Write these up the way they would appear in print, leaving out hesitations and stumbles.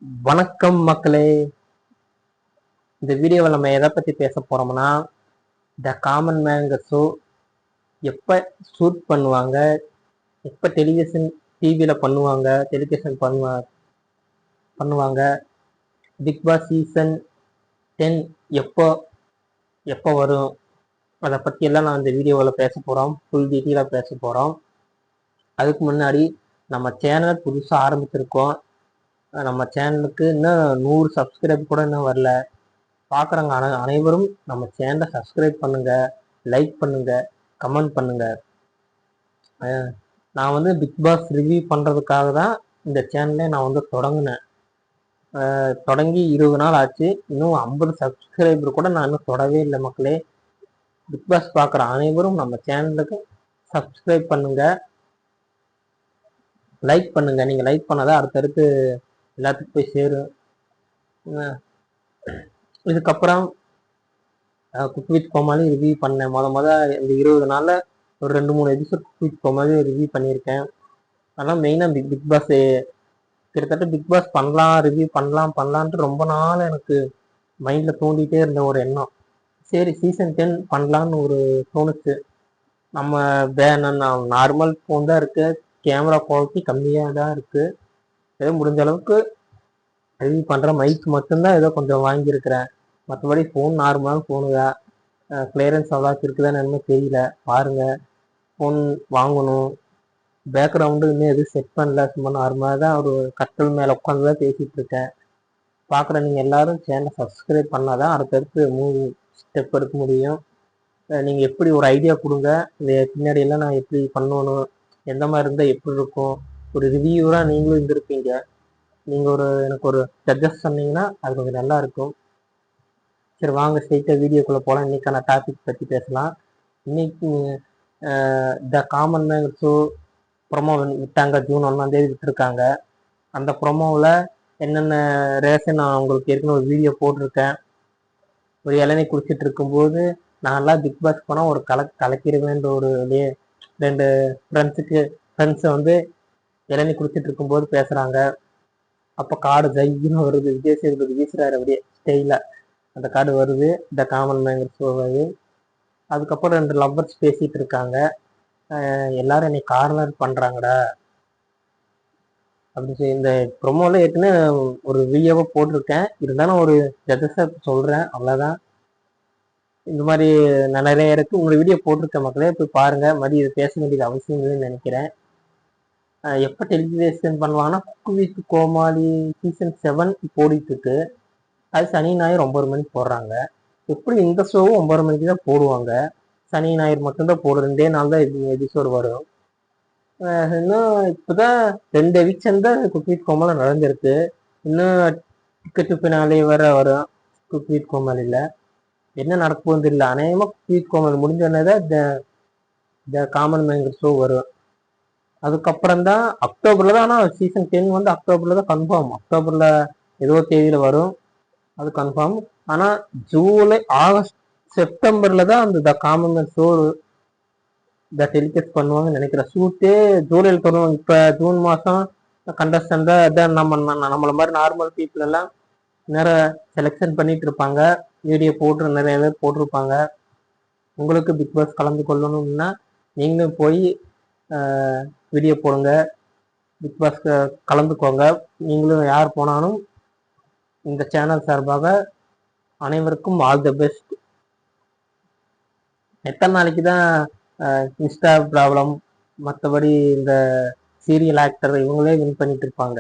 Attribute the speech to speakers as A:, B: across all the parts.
A: வணக்கம் மக்களே. இந்த வீடியோவில் நம்ம எதை பற்றி பேச போகிறோம்னா, த காமன் மேன் ஷோ எப்போ ஷூட் பண்ணுவாங்க, எப்போ டிவியில் பண்ணுவாங்க, டெலிவிஷன் பண்ணுவாங்க, பிக் பாஸ் சீசன் 10 எப்போ எப்போ வரும், அதை பற்றியெல்லாம் நான் இந்த வீடியோவில் பேச போகிறோம். ஃபுல் டீட்டெயிலாக பேச போகிறோம். அதுக்கு முன்னாடி நம்ம சேனல் புதுசாக ஆரம்பிச்சிருக்கோம். நம்ம சேனலுக்கு இன்னும் 100 சப்ஸ்கிரைப் கூட இன்னும் வரல. பார்க்குறவங்க அனைவரும் நம்ம சேனலை சப்ஸ்கிரைப் பண்ணுங்க, லைக் பண்ணுங்க, கமெண்ட் பண்ணுங்க. நான் வந்து பிக் பாஸ் ரிவ்யூ பண்ணுறதுக்காக தான் இந்த சேனலை நான் தொடங்கினேன். தொடங்கி 20 நாள் ஆச்சு. இன்னும் 50 சப்ஸ்கிரைபர் கூட நான் இன்னும் தொடவே இல்லை மக்களே. பிக் பாஸ் பார்க்குற அனைவரும் நம்ம சேனலுக்கு சப்ஸ்கிரைப் பண்ணுங்க, லைக் பண்ணுங்க. நீங்கள் லைக் பண்ணாதான் அடுத்தடுத்து எல்லாத்துக்கும் போய் சேரும். இதுக்கப்புறம் குக் வித் கோமாளி ரிவ்யூ பண்ணேன். இந்த 20 நாளில் ஒரு 2-3 episode cook with Komali review பண்ணியிருக்கேன். அதெல்லாம் மெயினாக பிக் பாஸ் கிட்டத்தட்ட பிக் பாஸ் பண்ணலாம், ரிவ்யூ பண்ணலான்ட்டு ரொம்ப நாள் எனக்கு மைண்டில் தோண்டிகிட்டே இருந்த ஒரு எண்ணம். சரி, சீசன் 10 பண்ணலான்னு ஒரு தோணுச்சு. நம்ம நார்மல் ஃபோன் தான் இருக்குது, கேமரா குவாலிட்டி கம்மியாக தான் இருக்குது. ஏதோ முடிஞ்ச அளவுக்கு ரிவ்யூ பண்ணுற மைக் மட்டும்தான் ஏதோ கொஞ்சம் வாங்கியிருக்கிறேன். மற்றபடி ஃபோன் நார்மலான ஃபோனு தான். கிளியரன்ஸ் அவ்வளோக்கு இருக்குதான்னு என்ன தெரியல. பாருங்கள், ஃபோன் வாங்கணும். பேக்ரவுண்டு இன்னும் எதுவும் செட் பண்ணல, சும்மா நார்மலாக தான் ஒரு கட்டல் மேலே உட்காந்து தான் பேசிகிட்டு இருக்கேன். பார்க்குற நீங்கள் எல்லோரும் சேனலை சப்ஸ்கிரைப் பண்ணால் தான் அடுத்தடுத்து ஸ்டெப் எடுக்க முடியும். நீங்கள் எப்படி ஒரு ஐடியா கொடுங்க, இந்த பின்னாடியெல்லாம் நான் எப்படி பண்ணணும், எந்த மாதிரி இருந்தால் எப்படி இருக்கும். ஒரு ரிவ்யூவராக நீங்களும் இருந்திருப்பீங்க. நீங்கள் எனக்கு ஒரு சஜஸ்ட் சொன்னீங்கன்னா அது கொஞ்சம் நல்லா இருக்கும். சரி, வாங்க ஸ்ட்ரெயிட்டாக வீடியோக்குள்ளே போகலாம். இன்றைக்கான டாபிக் பற்றி பேசலாம். இன்னைக்கு the common man show promo விட்டாங்க. ஜூன் 1 விட்டுருக்காங்க. அந்த ப்ரொமோவில் என்னென்ன ரேஷன் நான் உங்களுக்கு ஏற்கனவே ஒரு வீடியோ போட்டிருக்கேன். ஒரு இளநீ குடிச்சிட்டு இருக்கும்போது நான்லாம் பிக் பாஸ் போனால் ஒரு கலக்கிடுவேன்ற ஒரு 2 ஃப்ரெண்ட்ஸை வந்து இளநீ குடிச்சிட்டு இருக்கும்போது பேசுகிறாங்க. அப்போ கார்டு ஜைன்னு வருது, விஜய் சேதுபதி வீசுறாரு அப்படியே ஸ்டைலாக. அந்த கார்டு வருது, த காமன் மேன் ஷோவாது. அதுக்கப்புறம் 2 லவ்வர்ஸ் பேசிகிட்டு இருக்காங்க. எல்லாரும் என்னை கார்னர் பண்ணுறாங்கடா அப்படின்னு சொல்லி இந்த ப்ரொமோவில் ஏற்கனவே ஒரு வீடியோவை போட்டிருக்கேன். இருந்தாலும் ஒரு ஜட்ஜஸை சொல்கிறேன், அவ்வளோதான். இந்த மாதிரி நான் நிறைய இடத்துக்கு உங்களை வீடியோ போட்டிருக்கேன் மக்களே, போய் பாருங்கள். மறுபடியும் இது பேச வேண்டியது அவசியம் இல்லைன்னு நினைக்கிறேன். எப்போ டெலிவிஷன் பண்ணுவாங்கன்னா, குக் வித் கோமாளி சீசன் 7 போடிட்டுருக்கு. அது சனி ஞாயிறு 9 மணிக்கு போடுறாங்க. எப்படி இந்த ஷோவும் 9 மணிக்கு தான் போடுவாங்க. சனி ஞாயிறு மட்டும்தான் போடுற 2 நாள் தான் எபிசோடு வரும். இன்னும் இப்போதான் 2 எவிக்ஷன் தான் குக் வித் கோமாளி நடந்திருக்கு. இன்னும் டிக்கெட்டு பின்னாலே வரும் குக் வித் கோமாளியில். என்ன நடக்கும்னு தெரியல. அநேகமாக குக் வித் கோமாளி முடிஞ்சோடனே தான் த காமன் மேன் ஷோ வரும். அதுக்கப்புறம் தான் அக்டோபரில் தான். ஆனால் சீசன் 10 வந்து அக்டோபரில் தான் கன்ஃபார்ம். அக்டோபரில் ஏதோ தேதியில் வரும், அது கன்ஃபார்ம். ஆனால் ஜூலை, ஆகஸ்ட், செப்டம்பரில் தான் அந்த the common man show telecast பண்ணுவாங்கன்னு நினைக்கிறேன். ஷூட்டே ஜூலையில் தொடரும். இப்போ ஜூன் மாதம் கண்டஸ்டன்ட் தான் நம்மளை மாதிரி நார்மல் பீப்புள் எல்லாம் நிறைய செலெக்ஷன் பண்ணிட்டு இருப்பாங்க. வீடியோ நிறைய பேர் போட்டிருப்பாங்க. உங்களுக்கு பிக் பாஸ் கலந்து கொள்ளணும்னா நீங்களும் போய் வீடியோ போடுங்க, பிக் பாஸ் கலந்துக்கோங்க. நீங்களும் யார் போனாலும் இந்த சேனல் சார்பாக அனைவருக்கும் ஆல் தி பெஸ்ட். எத்தனை நாளைக்கு தான் இன்ஸ்டா ப்ராப்ளம், மற்றபடி இந்த சீரியல் ஆக்டர் இவங்களே வின் பண்ணிட்டு இருப்பாங்க.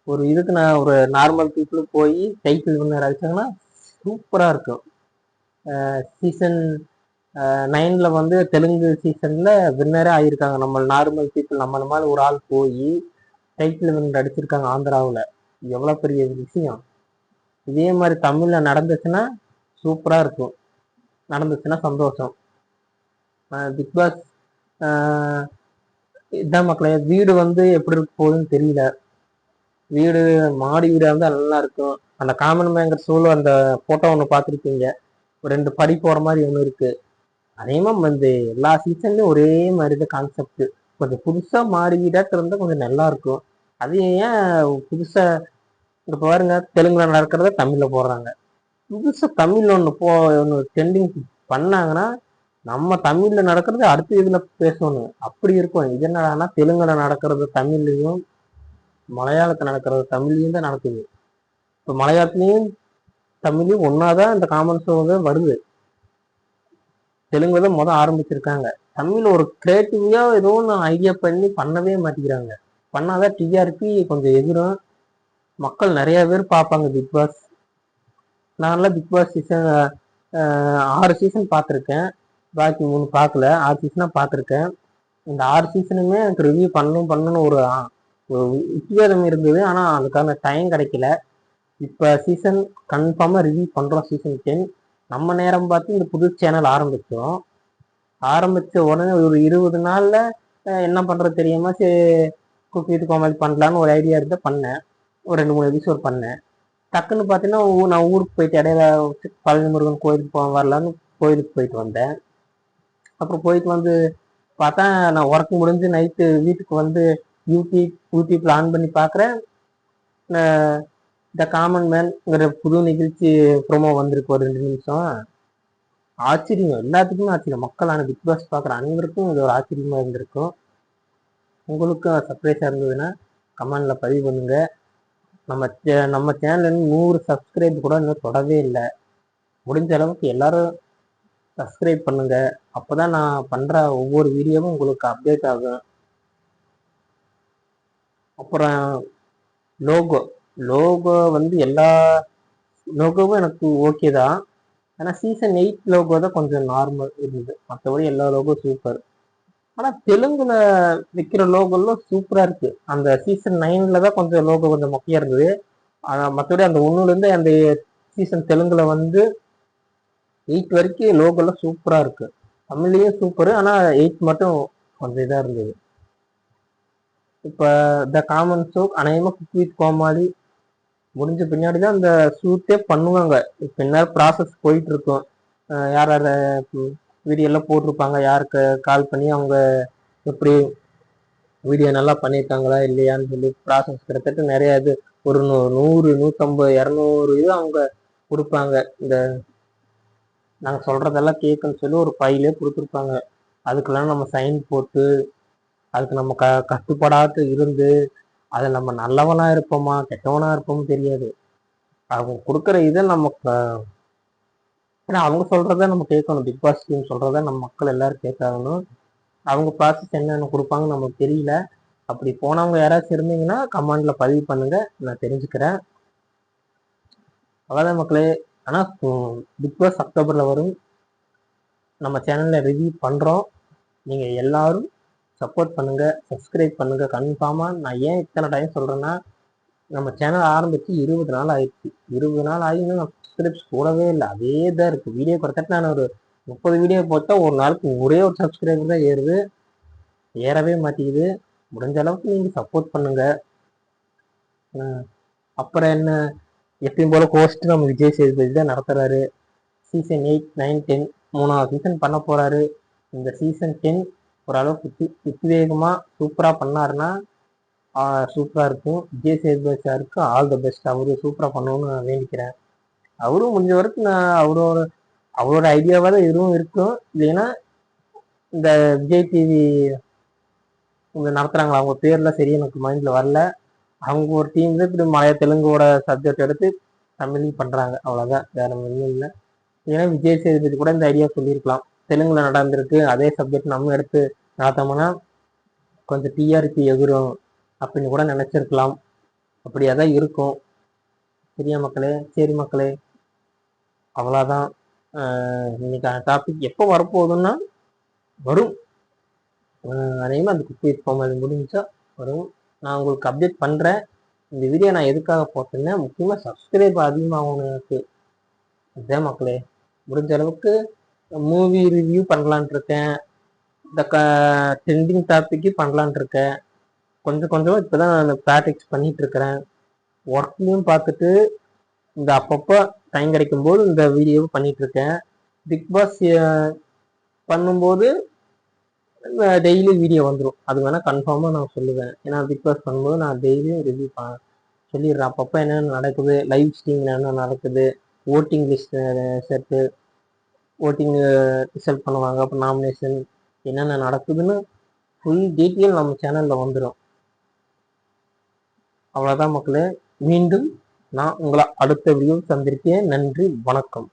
A: ஒரு இதுக்கு நான் ஒரு நார்மல் பீப்புள் போய் டைட்டில் வின்னர் அடிச்சாங்கன்னா சூப்பராக இருக்கும். சீசன் 9 வந்து தெலுங்கு சீசனில் வின்னரே ஆகியிருக்காங்க. நம்ம நார்மல் பீப்புள் நம்மள மாதிரி ஒரு ஆள் போய் டைட்டில் வின்னர் அடிச்சிருக்காங்க ஆந்திராவில். எவ்வளோ பெரிய விஷயம். இதே மாதிரி தமிழில் நடந்துச்சுன்னா சூப்பராக இருக்கும். நடந்துச்சுன்னா சந்தோஷம். பிக் பாஸ் இதான் மக்களே. வீடு வந்து எப்படி இருக்க போகுதுன்னு தெரியல. வீடு மாடி வீடாக இருந்தால் நல்லா இருக்கும். அந்த காமன் மேங்கர் ஷோவில் அந்த ஃபோட்டோ ஒன்று பார்த்துருப்பீங்க, ஒரு 2 படி போகிற மாதிரி ஒன்று இருக்குது. அதேமாதிரி வந்து எல்லா சீசன்லேயும் ஒரே மாதிரி தான் கான்செப்ட். கொஞ்சம் புதுசாக மாடி வீடாக இருந்தால் கொஞ்சம் நல்லா இருக்கும். அது ஏன் புதுசாக இப்போ பாருங்க, தெலுங்குல நடக்கிறத தமிழ்ல போடுறாங்க. புதுசா தமிழ்ல ஒன்று ட்ரெண்டிங் பண்ணாங்கன்னா நம்ம தமிழ்ல நடக்கிறது அடுத்த இதுல பேசணும், அப்படி இருக்கும். இது என்னடான்னா தெலுங்குல நடக்கிறது தமிழ்லையும், மலையாளத்துல நடக்கிறது தமிழ்லையும் தான் நடக்குது. இப்போ மலையாளத்துலயும் தமிழ்லையும் ஒன்னாதான் இந்த காமன் ஷோ வருது. தெலுங்குல தான் ஆரம்பிச்சிருக்காங்க. தமிழ்ல ஒரு கிரியேட்டிவா ஏதோ ஒன்று ஐடியா பண்ணி பண்ணவே மாட்டேங்கிறாங்க. பண்ணாதான் டிஆர்பி கொஞ்சம் எதிரும், மக்கள் நிறைய பேர் பார்ப்பாங்க பிக் பாஸ். நான்லாம் பிக் பாஸ் சீசன் 6 சீசன் பார்த்துருக்கேன். பாக்கி 3 பார்க்கல. 6 சீசனாக பார்த்துருக்கேன். இந்த 6 சீசனுமே எனக்கு ரிவ்யூ பண்ணணும்னு ஒரு உத்வேகம் இருந்தது. ஆனால் அதுக்கான டைம் கிடைக்கல. இப்போ சீசன் கன்ஃபார்மாக ரிவ்யூ பண்ணுறோம். சீசன் 10 நம்ம நேரம் பார்த்து இந்த புது சேனல் ஆரம்பித்தோம். ஆரம்பித்த உடனே ஒரு 20 நாளில் என்ன பண்ணுறது தெரியாமல் சரி குக் வித் கோமாளி பண்ணலான்னு ஒரு ஐடியா இருந்தால் பண்ணேன். ஒரு 2-3 எபிசோட் பண்ணேன். டக்குன்னு பார்த்தீங்கன்னா நான் ஊருக்கு போயிட்டு இடையில பழனி முருகன் கோயிலுக்கு வரலான்னு கோயிலுக்கு போயிட்டு வந்தேன். அப்புறம் போயிட்டு வந்து பார்த்தா நான் ஒர்க் முடிஞ்சு நைட்டு வீட்டுக்கு வந்து யூடியூப்ல ஆன் பண்ணி பார்க்குறேன். த காமன் மேன்ங்கிற புது நிகழ்ச்சி ப்ரோமோ வந்திருக்கு ஒரு 2 நிமிஷம். ஆச்சரியம், எல்லாத்துக்குமே ஆச்சரியம். மக்களான பிக் பாஸ் பார்க்குற அனைவருக்கும் இது ஒரு ஆச்சரியமா இருந்திருக்கும். உங்களுக்கும் சர்ப்ரைஸாக இருந்ததுன்னா கமெண்ட்ல பதிவு பண்ணுங்க. நம்ம சேனல் 100 சப்ஸ்கிரைப் கூட இன்னும் தொடவே இல்லை. முடிஞ்ச அளவுக்கு எல்லாரும் சப்ஸ்கிரைப் பண்ணுங்க. அப்போதான் நான் பண்ற ஒவ்வொரு வீடியோவும் உங்களுக்கு அப்டேட் ஆகும். அப்புறம் லோகோ வந்து எல்லா லோகோவும் எனக்கு ஓகே தான். ஆனால் சீசன் 8 லோகோ தான் கொஞ்சம் நார்மல் இருந்தது. மற்றபடி எல்லா லோகோ சூப்பர். ஆனால் தெலுங்குல விற்கிற லோகோலாம் சூப்பராக இருக்கு. அந்த சீசன் 9ல தான் கொஞ்சம் லோகோ கொஞ்சம் மொக்கையாக இருந்தது. மற்றபடி அந்த 1லேருந்து அந்த சீசன் தெலுங்குல வந்து 8 வரைக்கும் லோகோலாம் சூப்பராக இருக்கு. தமிழ்லேயும் சூப்பரு. ஆனால் 8 மட்டும் கொஞ்சம் இதாக இருந்தது. இப்போ த காமன் ஷோ அநேகமாக குக் வித் கோமாளி முடிஞ்ச பின்னாடி தான் அந்த ஷூட்டே பண்ணுவாங்க. இப்போ என்ன ப்ராசஸ் போயிட்டு இருக்கும். யார் யார் வீடியோலாம் போட்டிருப்பாங்க, யாருக்கு கால் பண்ணி அவங்க எப்படி வீடியோ நல்லா பண்ணியிருக்காங்களா இல்லையான்னு சொல்லி ப்ராசஸ் கிட்டத்தட்ட நிறைய இது ஒரு 100, 150, 200 இது அவங்க கொடுப்பாங்க. இந்த நாங்கள் சொல்கிறதெல்லாம் கேட்குன்னு சொல்லி ஒரு ஃபைலே கொடுத்துருப்பாங்க. அதுக்கெல்லாம் நம்ம சைன் போட்டு அதுக்கு நம்ம கட்டுப்படாது இருந்து அதில் நம்ம நல்லவனா இருப்போமா கெட்டவனா இருப்போம்னு தெரியாது. அவங்க கொடுக்குற இதை நம்ம ஏன்னா அவங்க சொல்கிறத நம்ம கேட்கணும். பிக் பாஸ் டீம் சொல்கிறத நம்ம மக்கள் எல்லாரும் கேட்கணும். அவங்க ப்ராசஸ் என்னென்ன கொடுப்பாங்கன்னு நமக்கு தெரியல. அப்படி போனவங்க யாராச்சும் இருந்தீங்கன்னா கமெண்ட்ல பதிவு பண்ணுங்க, நான் தெரிஞ்சுக்கிறேன். அவ்வளோதான் மக்களே. ஆனால் பிக் பாஸ் அக்டோபரில் வரும். நம்ம சேனலில் ரிவ்யூ பண்ணுறோம். நீங்கள் எல்லாரும் சப்போர்ட் பண்ணுங்கள், சப்ஸ்கிரைப் பண்ணுங்கள். கன்ஃபார்மாக நான் ஏன் இத்தனை டைம் சொல்கிறேன்னா, நம்ம சேனல் ஆரம்பித்து 20 நாள் ஆயிடுச்சு. 20 நாள் ஆகி இன்னும் நான் சப்ஸ்கிரைப்ஸ் போடவே இல்லை. அதே தான் இருக்குது. வீடியோ கிட்டத்தட்ட நான் ஒரு 30 வீடியோ போட்டால் ஒரு நாளுக்கு ஒரே ஒரு சப்ஸ்கிரைபர் தான் ஏறுது, ஏறவே மாட்டேங்குது. முடிஞ்ச அளவுக்கு நீங்கள் சப்போர்ட் பண்ணுங்கள். அப்புறம் என்ன, எப்பயும் போல ஹோஸ்ட் நம்ம விஜய் சேதுபதி தான் நடத்துகிறாரு. சீசன் 8, 9, 10 3வது சீசன் பண்ண போகிறாரு. இந்த சீசன் 10 ஓரளவுக்கு உத்வேகமாக சூப்பராக பண்ணாருன்னா சூப்பராக இருக்கும். விஜய் சேதுபதி சாருக்கு ஆல் த பெஸ்ட். அவரு சூப்பராக பண்ணணும்னு நான் வேண்டிக்கிறேன். அவரும் முடிஞ்ச வரைக்கும் நான் அவரோட ஐடியாவாக தான் இதுவும் இருக்கும். இல்லைன்னா இந்த விஜய் டிவி இவங்க நடத்துகிறாங்களா, அவங்க பேர்லாம் சரி எனக்கு மைண்டில் வரல. அவங்க ஒரு டீம் தான் இப்படி மலைய தெலுங்கோட சப்ஜெக்ட் எடுத்து தமிழையும் பண்ணுறாங்க. அவ்வளோதான், வேற ஒன்றும் இல்லை. ஏன்னா விஜய் சேதுபதி கூட இந்த ஐடியா சொல்லியிருக்கலாம். தெலுங்குல நடந்திருக்கு, அதே சப்ஜெக்ட் நம்ம எடுத்து நடத்தோம்னா கொஞ்சம் டிஆர்பி எகுரும் அப்படின்னு கூட நினச்சிருக்கலாம். அப்படியே தான் இருக்கும். சரியா மக்களே? சரி மக்களே, அவ்வளோதான். இன்னைக்கான டாபிக் எப்போ வரப்போகுதுன்னா வரும். அநேகமாக அந்த குக் வித் கோமாளி முடிஞ்சா வரும். நான் உங்களுக்கு அப்டேட் பண்ணுறேன். இந்த வீடியோ நான் எதுக்காக போட்டேன்னா, முக்கியமாக சப்ஸ்கிரைப் அதிகமாகணும் எனக்கு. இதே மக்களே, முடிஞ்ச அளவுக்கு மூவி ரிவ்யூ பண்ணலான் இருக்கேன். இந்த ட்ரெண்டிங் டாப்பிக்கு பண்ணலான் இருக்கேன். கொஞ்சம் கொஞ்சம் இப்போ தான் நான் ப்ராக்டிக்ஸ் பண்ணிட்டு இருக்கிறேன். ஒர்க்லையும் பார்த்துட்டு இந்த அப்பப்போ டைம் கிடைக்கும்போது இந்த வீடியோவை பண்ணிட்டு இருக்கேன். பிக் பாஸ் பண்ணும்போது டெய்லி வீடியோ வந்துடும். அது வேணால் கன்ஃபார்மாக நான் சொல்லுவேன். ஏன்னா பிக் பாஸ் பண்ணும்போது நான் டெய்லியும் ரிவ்யூ சொல்லிடுறேன். அப்பப்போ என்னென்ன நடக்குது, லைவ் ஸ்ட்ரீமில் என்ன நடக்குது, voting list set, voting result பண்ணுவாங்க, அப்புறம் நாமினேஷன் என்னென்ன நடக்குதுன்னு ஃபுல் டீட்டெயில் நம்ம சேனலில் வந்துடும். அவ்வளோதான் மக்களே. மீண்டும் நான் உங்களை அடுத்த வீடியோ சந்திருக்கேன். நன்றி, வணக்கம்.